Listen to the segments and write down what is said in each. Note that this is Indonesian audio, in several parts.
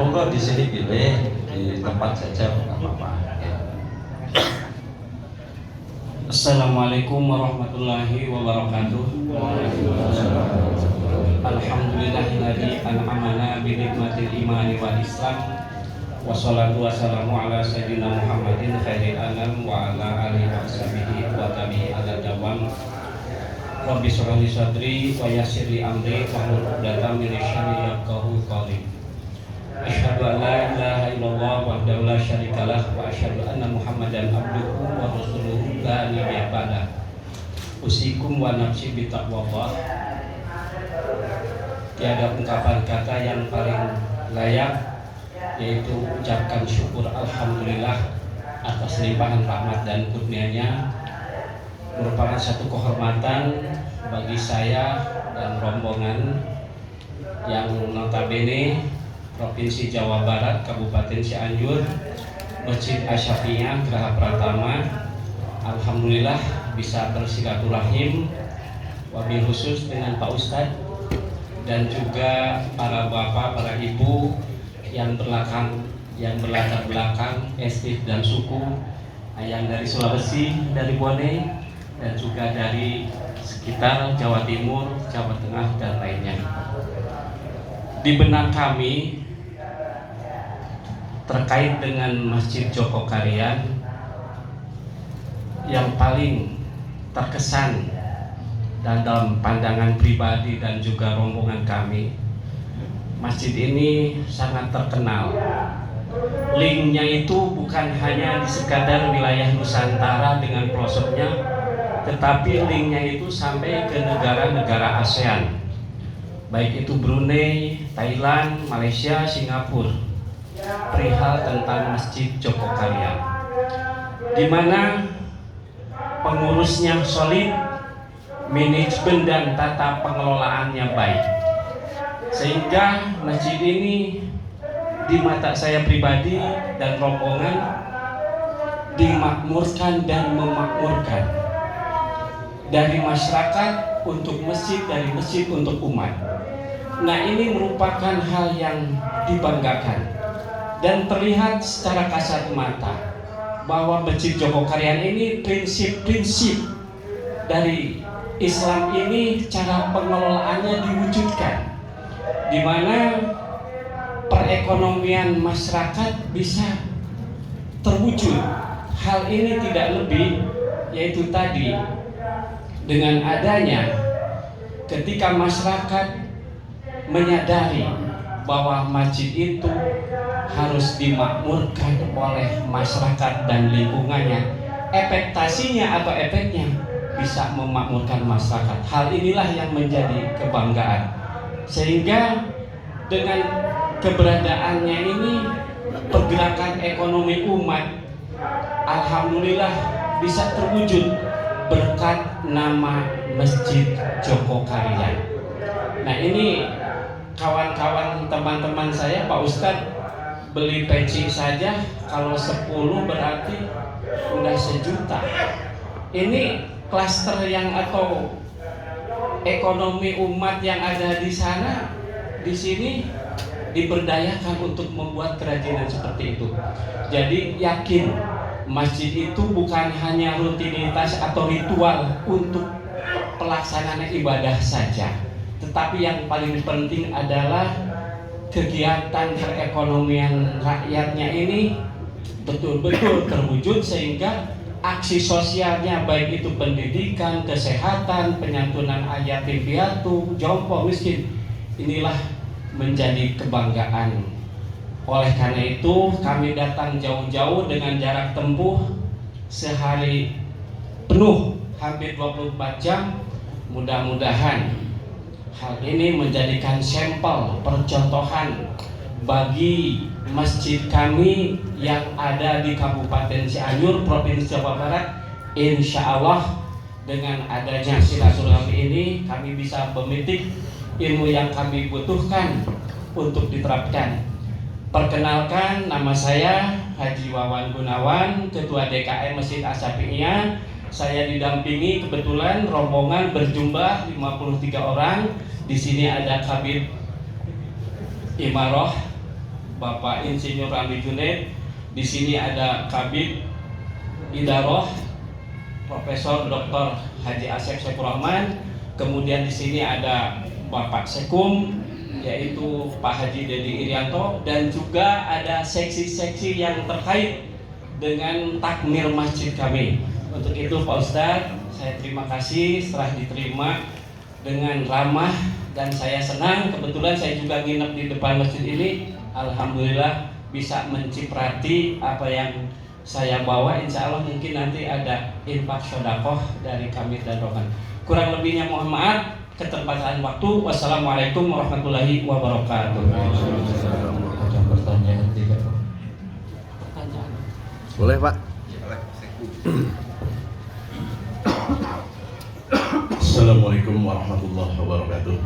Monggo di sini pilih di tempat saja nggak apa-apa. Assalamualaikum warahmatullahi wabarakatuh. Alhamdulillahilladzi an'amana bi nikmatil imani wal islam. Wassalatu wassalamu ala sayyidina Muhammadin khairil anam wa ala alihi wa sahbihi wa tabi'in ala dawam. Rabbi shrah li sadri wa yassir li amri wahlul 'uqdatam min lisani yafqahu qawli. Asyhadu an la ilaha illallah wahdahu la syarikalah wa asyhadu anna Muhammadan abduhu wa rasuluhu la nabiyya ba'dah. Usikum wa nafsi bi taqwallah. Tiada ungkapan kata yang paling layak yaitu ucapkan syukur alhamdulillah atas limpahan rahmat dan kurnia-Nya. Merupakan satu kehormatan bagi saya dan rombongan yang notabene Provinsi Jawa Barat, Kabupaten Cianjur, Masjid Asy-Syafi'iyah Geraha Pratama. Alhamdulillah bisa bersilaturahim, wabil khusus dengan Pak Ustadz dan juga para bapak, para ibu yang berlatar belakang etnis dan suku, yang dari Sulawesi, dari Bone, dan juga dari sekitar Jawa Timur, Jawa Tengah, dan lainnya. Di benak kami terkait dengan Masjid Joko Karian, yang paling terkesan dan dalam pandangan pribadi dan juga rombongan kami, masjid ini sangat terkenal. Linknya itu bukan hanya di sekadar wilayah Nusantara dengan pelosoknya, tetapi linknya itu sampai ke negara-negara ASEAN, baik itu Brunei, Thailand, Malaysia, Singapura, perihal tentang Masjid Joko Karian, di mana pengurusnya solid, manajemen dan tata pengelolaannya baik, sehingga masjid ini di mata saya pribadi dan rombongan dimakmurkan dan memakmurkan, dari masyarakat untuk masjid, dari masjid untuk umat. Nah, ini merupakan hal yang dibanggakan dan terlihat secara kasat mata bahwa Masjid Joko Karian ini prinsip-prinsip dari Islam ini cara pengelolaannya diwujudkan, di mana perekonomian masyarakat bisa terwujud. Hal ini tidak lebih yaitu tadi, dengan adanya ketika masyarakat menyadari bahwa masjid itu harus dimakmurkan oleh masyarakat dan lingkungannya, ekspektasinya atau efeknya bisa memakmurkan masyarakat. Hal inilah yang menjadi kebanggaan, sehingga dengan keberadaannya ini pergerakan ekonomi umat alhamdulillah bisa terwujud berkat nama Masjid Joko Karian. Nah, ini kawan-kawan teman-teman saya, Pak Ustadz, beli peci saja kalau 10 berarti udah 1 juta. Ini klaster yang atau ekonomi umat yang ada di sana, di sini diberdayakan untuk membuat kerajinan seperti itu. Jadi yakin masjid itu bukan hanya rutinitas atau ritual untuk pelaksanaan ibadah saja, tetapi yang paling penting adalah kegiatan perekonomian rakyatnya ini betul-betul terwujud, sehingga aksi sosialnya baik itu pendidikan, kesehatan, penyantunan yatim piatu, jompo, miskin, inilah menjadi kebanggaan. Oleh karena itu kami datang jauh-jauh dengan jarak tempuh sehari penuh, hampir 24 jam. Mudah-mudahan hal ini menjadikan sampel percontohan bagi masjid kami yang ada di Kabupaten Cianjur, Provinsi Jawa Barat. Insya Allah dengan adanya silaturahmi ini kami bisa memetik ilmu yang kami butuhkan untuk diterapkan. Perkenalkan, nama saya Haji Wawan Gunawan, Ketua DKM Masjid Asy-Syafi'iyah. saya didampingi kebetulan rombongan berjumlah 53 orang. Di sini ada Kabid Imaroh Bapak Insinyur Ramli Junaid. Di sini ada Kabid Idaroh Profesor Dr. Haji Asep Saifur Rahman. Kemudian di sini ada Bapak Sekum yaitu Pak Haji Dedi Irianto, dan juga ada seksi-seksi yang terkait dengan takmir masjid kami. Untuk itu Pak Ustadz, saya terima kasih setelah diterima dengan ramah, dan saya senang kebetulan saya juga nginep di depan masjid ini. Alhamdulillah bisa menciprati apa yang saya bawa. Insya Allah mungkin nanti ada infak sedekah dari kami dan Rohan. Kurang lebihnya mohon maaf keterbatasan waktu. Wassalamualaikum warahmatullahi wabarakatuh. Ada pertanyaan tidak, Pak? Pertanyaan. Boleh, Pak. Assalamualaikum warahmatullahi wabarakatuh.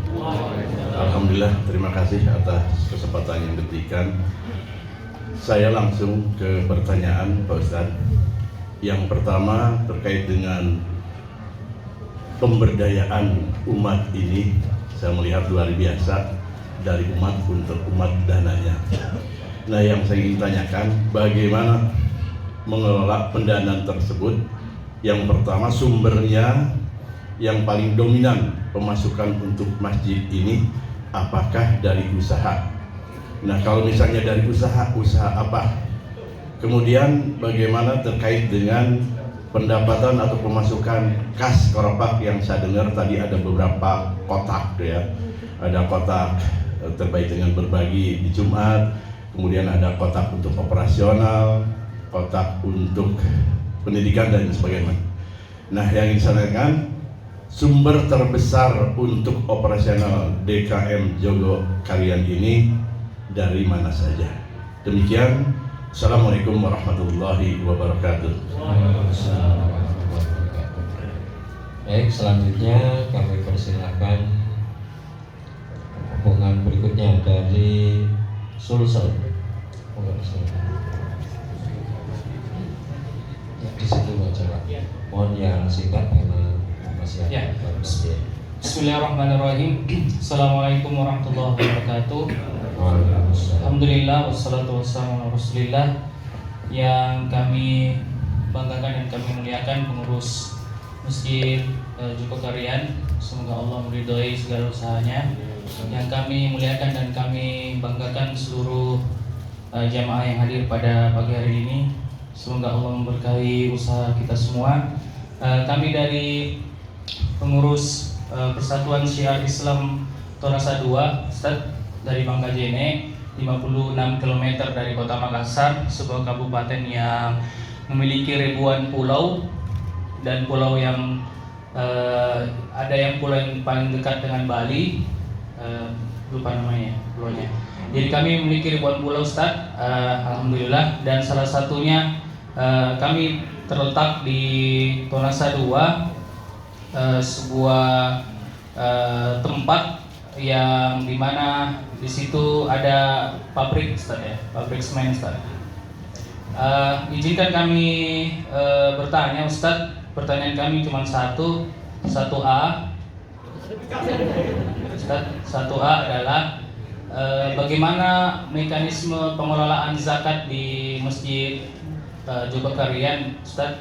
Alhamdulillah, terima kasih atas kesempatan yang diberikan. Saya langsung ke pertanyaan Pak Ustadz. Yang pertama terkait dengan pemberdayaan umat ini, saya melihat luar biasa dari umat untuk umat dananya. Nah, yang saya ingin tanyakan, bagaimana mengelola pendanaan tersebut? Yang pertama, sumbernya yang paling dominan pemasukan untuk masjid ini apakah dari usaha? Nah, kalau misalnya dari usaha apa? Kemudian bagaimana terkait dengan pendapatan atau pemasukan kas Koropak yang saya dengar tadi ada beberapa kotak ya. Ada kotak terkait dengan berbagi di Jumat, kemudian ada kotak untuk operasional, kotak untuk pendidikan dan sebagainya. Nah, yang ingin saya tanyakan, sumber terbesar untuk operasional DKM Jogo Karian ini dari mana saja? Demikian. Assalamualaikum warahmatullahi wabarakatuh. Baik, selanjutnya kami persilakan hubungan berikutnya dari Sulsel. Ya, di situ aja, Pak. Mohon yang singkat karena masih ada. Ya. Bapak. Bismillahirrahmanirrahim. Assalamualaikum warahmatullahi wabarakatuh. Alhamdulillah wassalatu wassalamu ala Rasulillah. Yang kami banggakan dan kami muliakan pengurus Masjid Jogo Karian, semoga Allah meridhoi segala usahanya. Yang kami muliakan dan kami banggakan seluruh jamaah yang hadir pada pagi hari ini, semoga Allah memberkahi usaha kita semua. Kami dari pengurus Persatuan Syiar Islam Tonasa 2 Ustaz, dari Bangkajene, 56 km dari kota Makassar, sebuah kabupaten yang memiliki ribuan pulau, dan pulau yang ada yang pulau yang paling dekat dengan Bali, lupa namanya pulaunya. Jadi kami memiliki ribuan pulau Ustaz, alhamdulillah, dan salah satunya kami terletak di Tonasa 2, sebuah tempat yang dimana di situ ada pabrik Ustaz ya, pabrik semen Ustaz. Izinkan kami bertanya Ustaz, pertanyaan kami cuma satu, 1A. Ustaz, 1A adalah bagaimana mekanisme pengelolaan zakat di Masjid Jogo Karian Ustaz.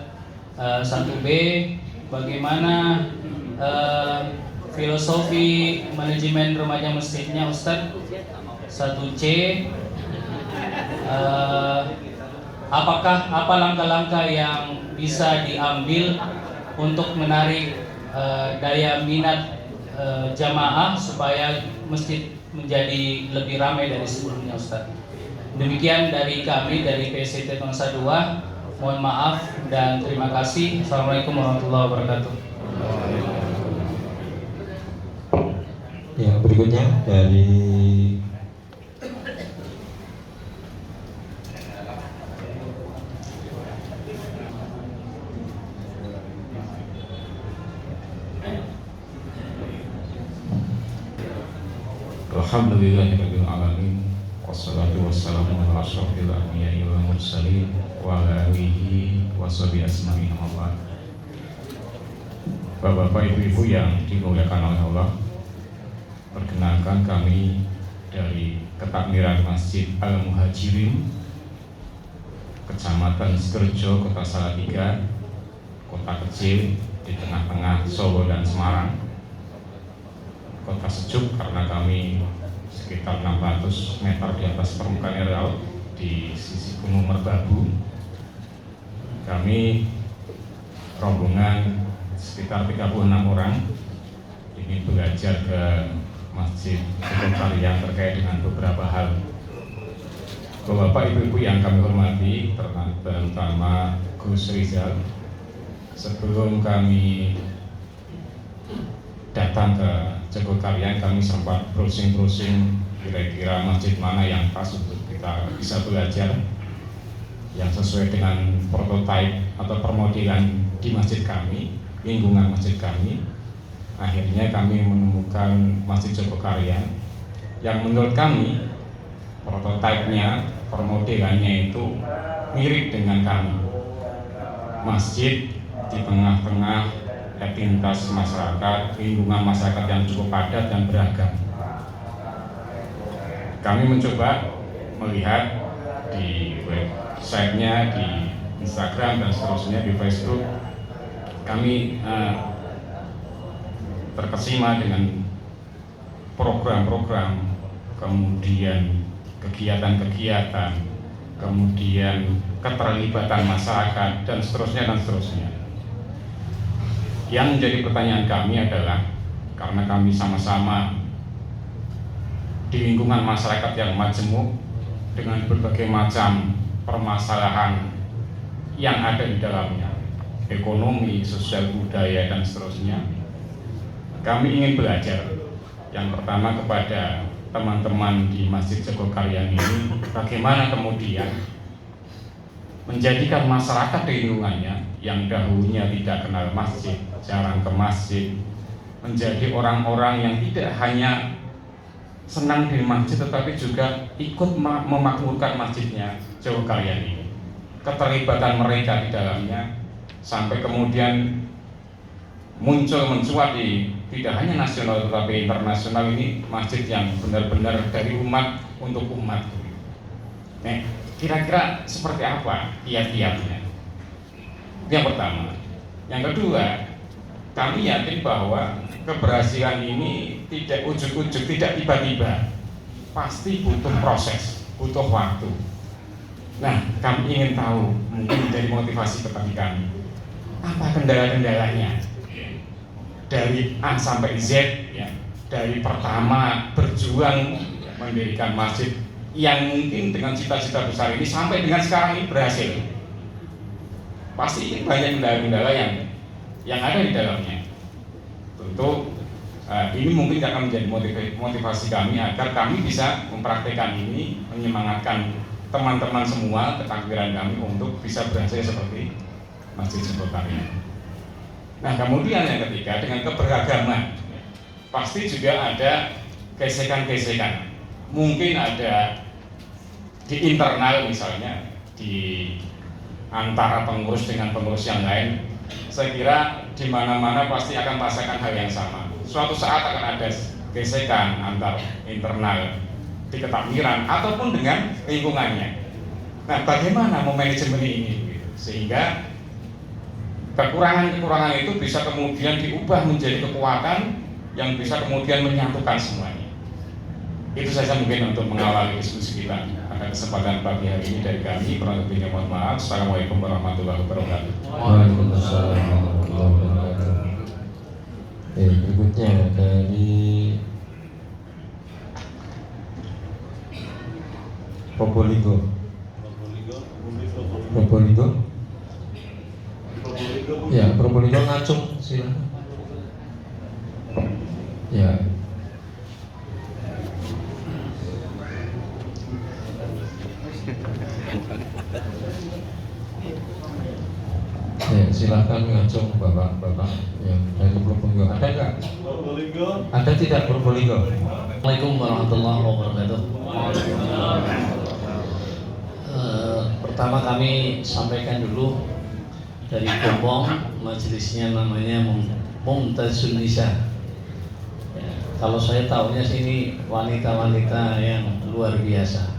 1B, bagaimana filosofi manajemen remaja masjidnya Ustaz. 1C, apa langkah-langkah yang bisa diambil untuk menarik daya minat jamaah supaya masjid menjadi lebih ramai dari sebelumnya Ustaz. Demikian dari kami dari PSIT Tonasa 2. Mohon maaf dan terima kasih. Assalamualaikum warahmatullahi wabarakatuh. Ya, berikutnya dari Alhamdulillahirabbil alamin, wassalatu wassalamu ala asyrofil anbiya'i wal mursalin wa ala alihi washabihi asma'in. Bapak-bapak, ibu-ibu yang dimuliakan oleh Allah, perkenalkan kami dari Ketakmiran Masjid Al-Muhajirin, Kecamatan Sidoarjo, Kota Salatiga, kota kecil di tengah-tengah Solo dan Semarang. Kota sejuk karena kami sekitar 600 meter di atas permukaan air laut di sisi Gunung Merbabu. Kami rombongan sekitar 36 orang ingin belajar ke Masjid Jogokaryan terkait dengan beberapa hal. Bapak ibu-ibu yang kami hormati, terutama Gus Rizal, sebelum kami datang ke Jogokaryan, kami sempat browsing-browsing kira-kira masjid mana yang pas untuk kita bisa belajar, yang sesuai dengan prototipe atau permodelan di masjid kami, lingkungan masjid kami. Akhirnya kami menemukan Masjid Jogokaryan yang menurut kami prototipenya, permodelannya itu mirip dengan kami. Masjid di tengah-tengah etnitas masyarakat, lingkungan masyarakat yang cukup padat dan beragam. Kami mencoba melihat di websitenya, di Instagram dan seterusnya, di Facebook. Kami terkesima dengan program-program, kemudian kegiatan-kegiatan, kemudian keterlibatan masyarakat dan seterusnya dan seterusnya. Yang menjadi pertanyaan kami adalah, karena kami sama-sama di lingkungan masyarakat yang majemuk dengan berbagai macam permasalahan yang ada di dalamnya, ekonomi, sosial, budaya dan seterusnya, kami ingin belajar yang pertama kepada teman-teman di Masjid Jogokaryan ini, bagaimana kemudian menjadikan masyarakat di lingkungannya yang dahulunya tidak kenal masjid, jarang ke masjid, menjadi orang-orang yang tidak hanya senang di masjid tetapi juga ikut memakmurkan masjidnya Jogokaryan ini. Keterlibatan mereka di dalamnya sampai kemudian mencuat di tidak hanya nasional tetapi internasional, ini masjid yang benar-benar dari umat untuk umat. Nah, kira-kira seperti apa kiat-kiatnya? Yang pertama. Yang kedua, kami yakin bahwa keberhasilan ini tidak ujuk-ujuk, tidak tiba-tiba, pasti butuh proses, butuh waktu. Nah, kami ingin tahu, mungkin menjadi motivasi bagi kami, apa kendala-kendalanya dari A sampai Z, ya, dari pertama berjuang mendirikan masjid yang mungkin dengan cita-cita besar ini sampai dengan sekarang ini berhasil. Pasti banyak kendala-kendala yang ada di dalamnya. Tentu ini mungkin akan menjadi motivasi kami agar kami bisa mempraktikkan ini, menyemangatkan teman-teman semua ketakmiran kami untuk bisa berhasil seperti Masjid Jogokaryan. Nah, kemudian yang ketiga, dengan keberagaman pasti juga ada gesekan-gesekan. Mungkin ada di internal, misalnya di antara pengurus dengan pengurus yang lain. Saya kira di mana-mana pasti akan merasakan hal yang sama. Suatu saat akan ada gesekan antar internal di ketakmiran ataupun dengan lingkungannya. Nah, bagaimana memanajemen ini sehingga kekurangan-kekurangan itu bisa kemudian diubah menjadi kekuatan yang bisa kemudian menyatukan semuanya. Itu saja mungkin untuk mengawali diskusi kita. Ada kesempatan pagi hari ini dari kami, kurang lebihnya mohon maaf. Assalamualaikum warahmatullahi wabarakatuh. Waalaikumsalam warahmatullahi wabarakatuh. Berikutnya dari Probolinggo. Ya, Probolinggo Ngacung, silakan. Ya. Ya, silakan Ngacung, bapak-bapak yang dari Probolinggo. Ada nggak? Probolinggo? Ada tidak Probolinggo? Assalamualaikum warahmatullahi wabarakatuh. Pertama kami sampaikan dulu dari Gombong, majelisnya namanya Mumtazun Nisa. Ya, kalau saya tahunya sih ini wanita-wanita yang luar biasa.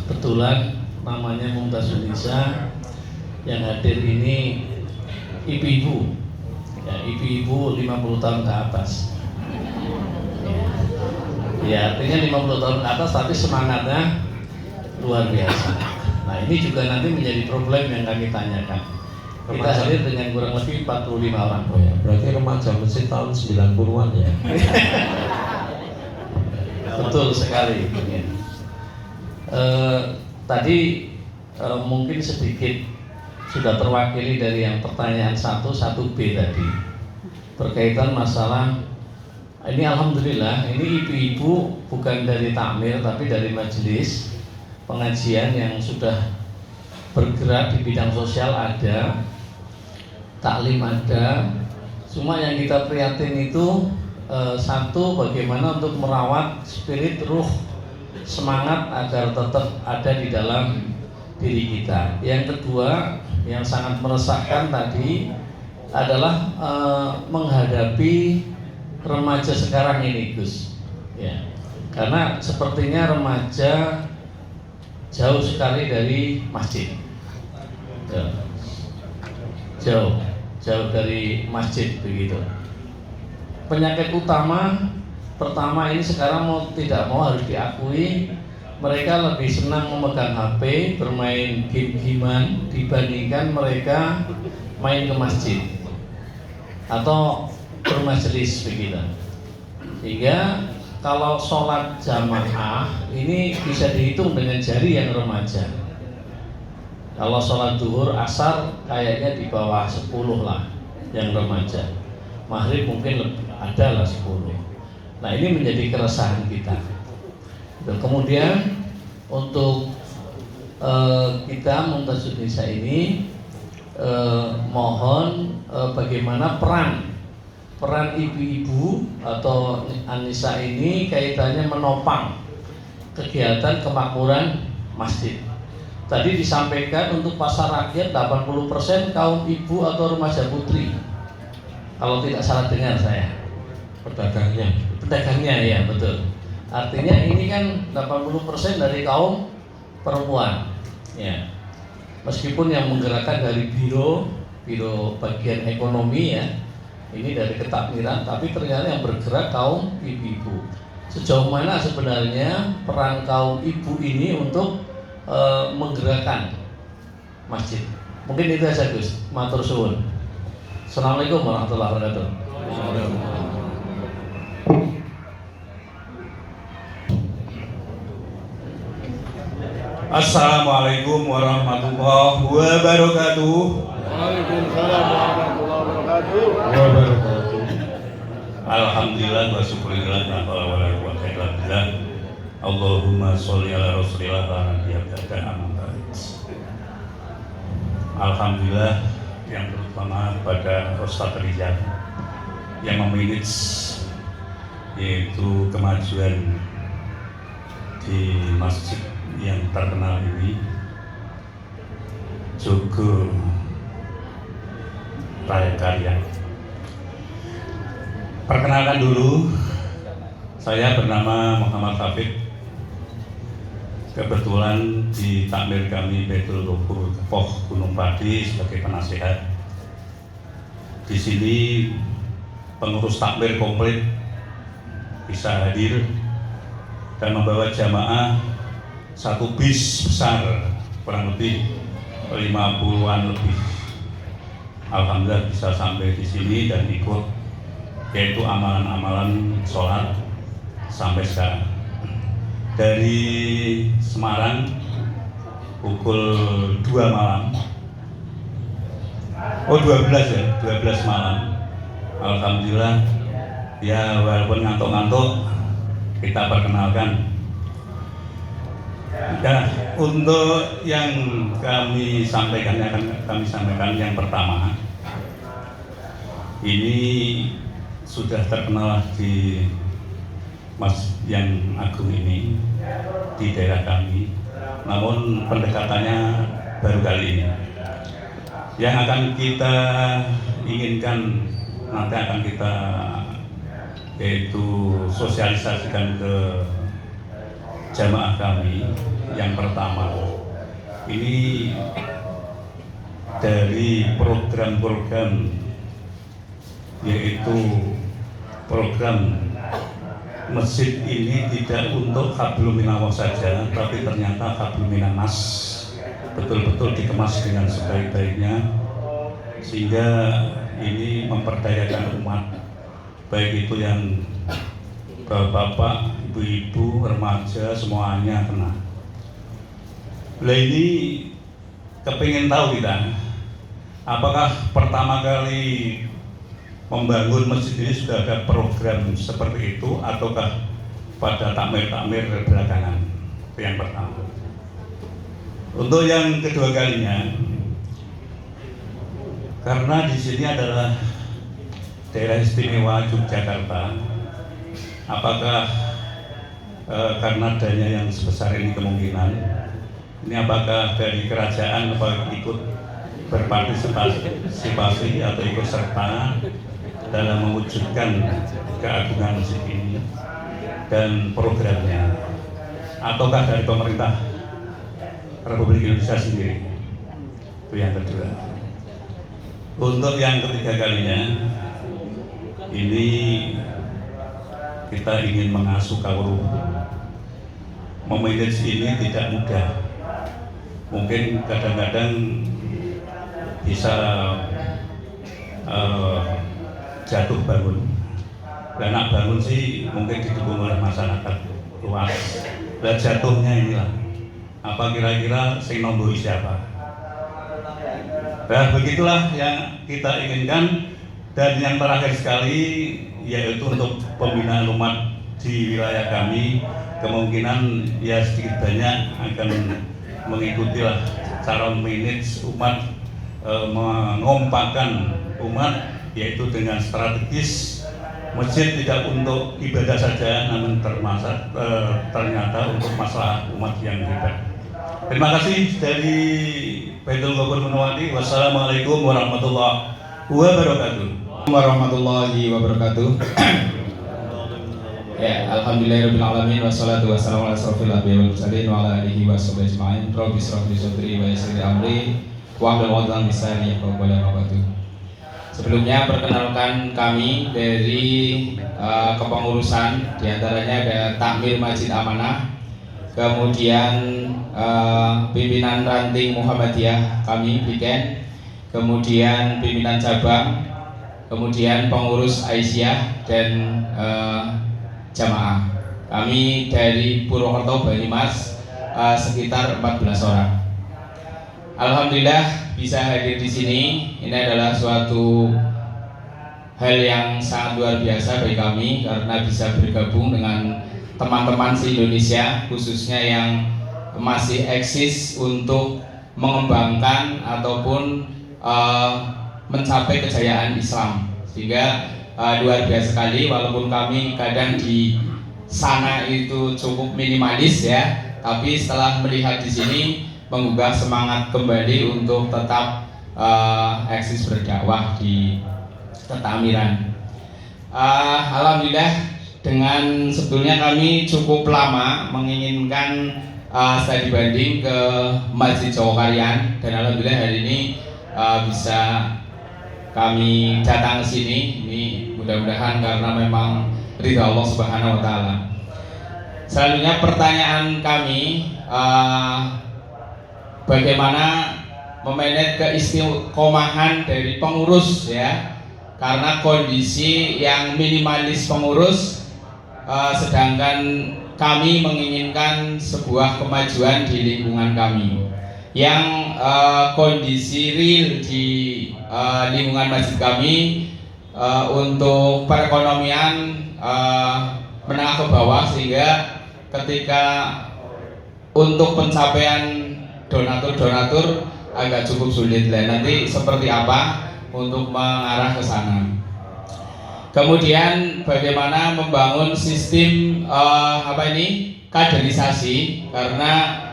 Kebetulan namanya Mumtazun Nisa, yang hadir ini ibu-ibu, ya, ibu-ibu 50 tahun ke atas. Ya, artinya 50 tahun ke atas tapi semangatnya luar biasa. Nah, ini juga nanti menjadi problem yang kami tanyakan. Kita hadir dengan kurang lebih 45 orang. Oh ya, berarti remaja masih tahun 90-an ya. Betul sekali. Tadi mungkin sedikit sudah terwakili dari yang pertanyaan 1B tadi berkaitan masalah ini. Alhamdulillah ini ibu-ibu bukan dari takmir tapi dari majelis pengajian yang sudah bergerak di bidang sosial ada, taklim ada. Cuma yang kita prihatin itu satu, bagaimana untuk merawat spirit, ruh, semangat agar tetap ada di dalam diri kita. Yang kedua yang sangat meresahkan tadi adalah menghadapi remaja sekarang ini, Gus. Ya, karena sepertinya remaja jauh sekali dari masjid. Ya. Jauh dari masjid begitu. Penyakit utama pertama ini sekarang tidak mau harus diakui, mereka lebih senang memegang HP, bermain game-gamean dibandingkan mereka main ke masjid atau bermajelis begitu. Sehingga kalau sholat jamaah ini bisa dihitung dengan jari yang remaja. Kalau sholat duhur, asar kayaknya di bawah 10 lah yang remaja. Maghrib mungkin lebih, ada lah 10. Nah, ini menjadi keresahan kita. Kemudian untuk kita Mumtazun Nisa ini mohon bagaimana peran ibu-ibu atau An-Nisa ini kaitannya menopang kegiatan kemakmuran masjid. Tadi disampaikan untuk pasar rakyat 80% kaum ibu atau remaja putri. Kalau tidak salah dengar saya. Pedagangnya ya, betul. Artinya ini kan 80% dari kaum perempuan. Ya. Meskipun yang menggerakkan dari biro bagian ekonomi ya, ini dari ketakmiran, tapi ternyata yang bergerak kaum ibu-ibu. Sejauh mana sebenarnya peran kaum ibu ini untuk menggerakkan masjid? Mungkin itu saja, Gus. Matur suwun. Assalamualaikum warahmatullahi wabarakatuh. Assalamualaikum warahmatullahi wabarakatuh. Waalaikumsalam warahmatullahi wabarakatuh. Alhamdulillah wa syukurillah wa la quwwata illa billah. Allahumma sholli ala rasulillah wa nabiyya Alhamdulillah, yang terutama pada Ustaz Rizal yang memanage yaitu kemajuan di masjid yang terkenal ini, Jogo Raya Karya. Perkenalkan dulu, saya bernama Muhammad Hafid. Kebetulan di takmir kami Baitul Rukuh Kepoh Gunung Pati sebagai penasehat. Di sini pengurus takmir komplit bisa hadir dan membawa jamaah satu bis besar, kurang lebih 50-an lebih. Alhamdulillah bisa sampai di sini dan ikut, yaitu amalan-amalan sholat sampai sekarang. Dari Semarang pukul 2 malam, 12 malam. Alhamdulillah ya, walaupun ngantuk-ngantuk kita perkenalkan. Ya, untuk yang kami sampaikan yang pertama, ini sudah terkenal di Masjid yang agung ini di daerah kami, namun pendekatannya baru kali ini. Yang akan kita inginkan nanti akan kita yaitu sosialisasikan ke jamaah kami. Yang pertama, ini dari program-program yaitu program masjid ini tidak untuk hablum minallah saja, tapi ternyata hablum minannas, betul-betul dikemas dengan sebaik-baiknya, sehingga ini memperdayakan umat, baik itu yang bapak-bapak, ibu-ibu, remaja, semuanya kena. Lah ini kepingin tahu kita, apakah pertama kali membangun masjid ini sudah ada program seperti itu, ataukah pada takmir-takmir belakangan? Itu yang pertama. Untuk yang kedua kalinya, karena di sini adalah daerah istimewa Yogyakarta, apakah karena dana yang sebesar ini kemungkinan, ini apakah dari kerajaan apa ikut berpartisipasi atau ikut serta dalam mewujudkan keagungan masjid ini dan programnya, ataukah dari pemerintah Republik Indonesia sendiri? Itu yang kedua. Untuk yang ketiga kalinya, ini kita ingin mengasuh kaum. Memanage ini tidak mudah. Mungkin kadang-kadang bisa jatuh bangun. Dan nak bangun sih mungkin didukung oleh masyarakat luas. Dan jatuhnya inilah, apa kira-kira sing nombori siapa? Nah, begitulah yang kita inginkan. Dan yang terakhir sekali, yaitu untuk pembinaan umat di wilayah kami, kemungkinan ya sedikit banyak akan mengikuti lah cara manage umat, mengompakkan umat, yaitu dengan strategis masjid tidak untuk ibadah saja, namun ternyata untuk masalah umat yang hebat. Terima kasih dari Baitul Ghafur Munawwati. Wassalamualaikum warahmatullahi wabarakatuh. Warahmatullahi wabarakatuh. Ya, alhamdulillahirabbil alamin wassalatu wassalamu ala asrofil anbiya'i wal mursalin wa ala alihi washabihi ajmain. Rabbi shrah li sadri wa yassir li amri wa hlul 'uqdatam min lisani yafqahu qawli. Sebelumnya perkenalkan kami dari kepengurusan, diantaranya ada Takmir Masjid Amanah, kemudian pimpinan ranting Muhammadiyah kami Biken, kemudian pimpinan cabang, kemudian pengurus Aisyah dan jamaah. Kami dari Purwokerto Banyumas sekitar 14 orang. Alhamdulillah bisa hadir di sini. Ini adalah suatu hal yang sangat luar biasa bagi kami karena bisa bergabung dengan teman-teman se-Indonesia, khususnya yang masih eksis untuk mengembangkan ataupun mencapai kejayaan Islam. Sehingga luar biasa sekali, walaupun kami kadang di sana itu cukup minimalis ya, tapi setelah melihat di sini menggugah semangat kembali untuk tetap eksis berdakwah di Ketamiran. Alhamdulillah, dengan sebetulnya kami cukup lama menginginkan studi banding ke Masjid Jawa Karian, dan alhamdulillah hari ini bisa kami datang ke sini. Ini mudah-mudahan karena memang ridha Allah Subhanahu wa taala. Selanjutnya pertanyaan kami, bagaimana memanage keistiqomahan dari pengurus ya, karena kondisi yang minimalis pengurus, sedangkan kami menginginkan sebuah kemajuan di lingkungan kami yang kondisi real di lingkungan masjid kami untuk perekonomian menengah ke bawah, sehingga ketika untuk pencapaian donatur agak cukup sulit. Nanti seperti apa untuk mengarah ke sana. Kemudian bagaimana membangun sistem kaderisasi, karena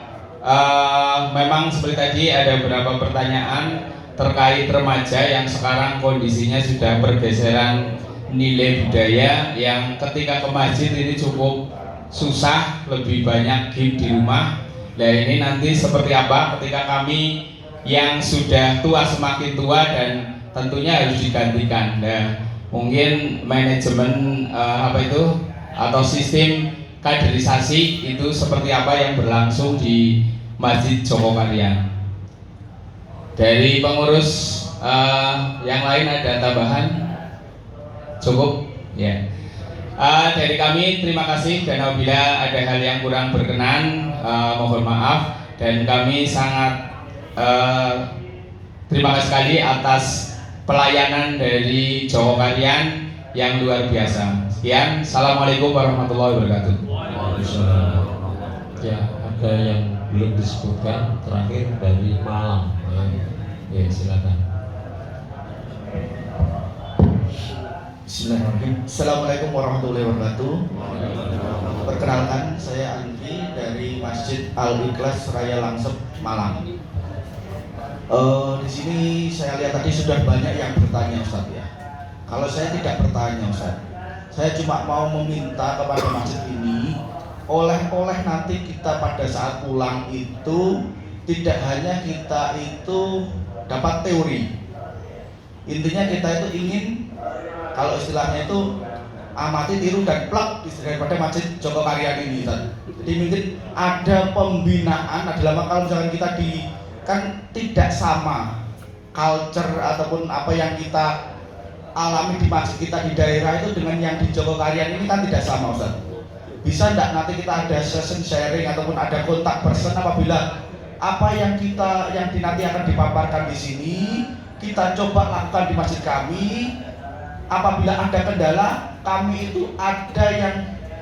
memang seperti tadi ada beberapa pertanyaan terkait remaja yang sekarang kondisinya sudah pergeseran nilai budaya, yang ketika ke masjid ini cukup susah, lebih banyak game di rumah. Nah ini nanti seperti apa ketika kami yang sudah tua semakin tua dan tentunya harus digantikan. Nah mungkin manajemen atau sistem kaderisasi itu seperti apa yang berlangsung di Masjid Jogokarian. Dari pengurus yang lain ada tambahan? Cukup? Ya. Dari kami terima kasih, dan apabila ada hal yang kurang berkenan mohon maaf, dan kami sangat terima kasih sekali atas pelayanan dari Jogokarian yang luar biasa. Sekian, assalamualaikum warahmatullahi wabarakatuh. Ya, ada yang belum disebutkan terakhir dari Malang. Ya, silakan. Bismillahirrahmanirrahim. Assalamualaikum warahmatullahi wabarakatuh. Perkenalkan, saya Andri dari Masjid Al-Ikhlas Raya Langsep, Malang. Di sini saya lihat tadi sudah banyak yang bertanya, Ustaz ya. Kalau saya tidak bertanya, Ustaz, saya cuma mau meminta kepada masjid ini, oleh-oleh nanti kita pada saat pulang itu tidak hanya kita itu dapat teori. Intinya kita itu ingin, kalau istilahnya itu amati, tiru dan plak daripada Masjid Jogokarian ini, Ustaz. Jadi mungkin ada pembinaan, adalah kalau misalkan kita kan tidak sama culture ataupun apa yang kita alami di masjid kita di daerah itu dengan yang di Jogokarian ini kan tidak sama, Ustaz. Bisa enggak nanti kita ada session sharing ataupun ada kontak person apabila apa yang nanti akan dipaparkan di sini kita coba lakukan di masjid kami. Apabila ada kendala, kami itu ada yang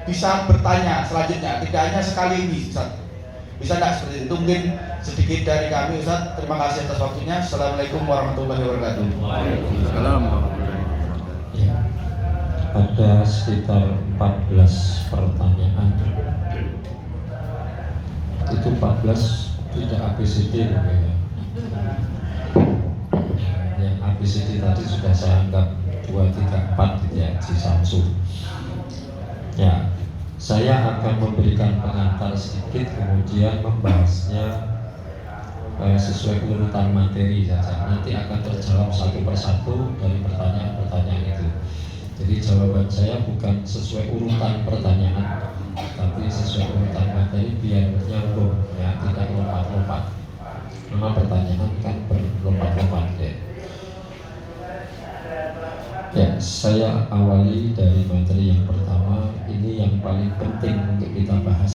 bisa bertanya selanjutnya, tidak hanya sekali ini, Ustaz. Bisa enggak seperti itu? Mungkin sedikit dari kami, Ustaz. Terima kasih atas waktunya. Assalamualaikum warahmatullahi wabarakatuh. Waalaikumsalam. Ya, ada sekitar 14 pertanyaan. Itu 14 tidak ABCD ya. Yang ABCD tadi sudah saya anggap 2, 3, 4 gitu ya, di Samsu. Ya, saya akan memberikan pengantar sedikit, kemudian membahasnya sesuai urutan materi saja. Nanti akan terjawab satu persatu dari pertanyaan-pertanyaan itu. Jadi jawaban saya bukan sesuai urutan pertanyaan, tapi sesuai urutan materi biar nyambung ya, tidak lompat-lompat. Karena pertanyaan kan berlompat-lompat ya. Ya, saya awali dari materi yang pertama. Ini yang paling penting untuk kita bahas.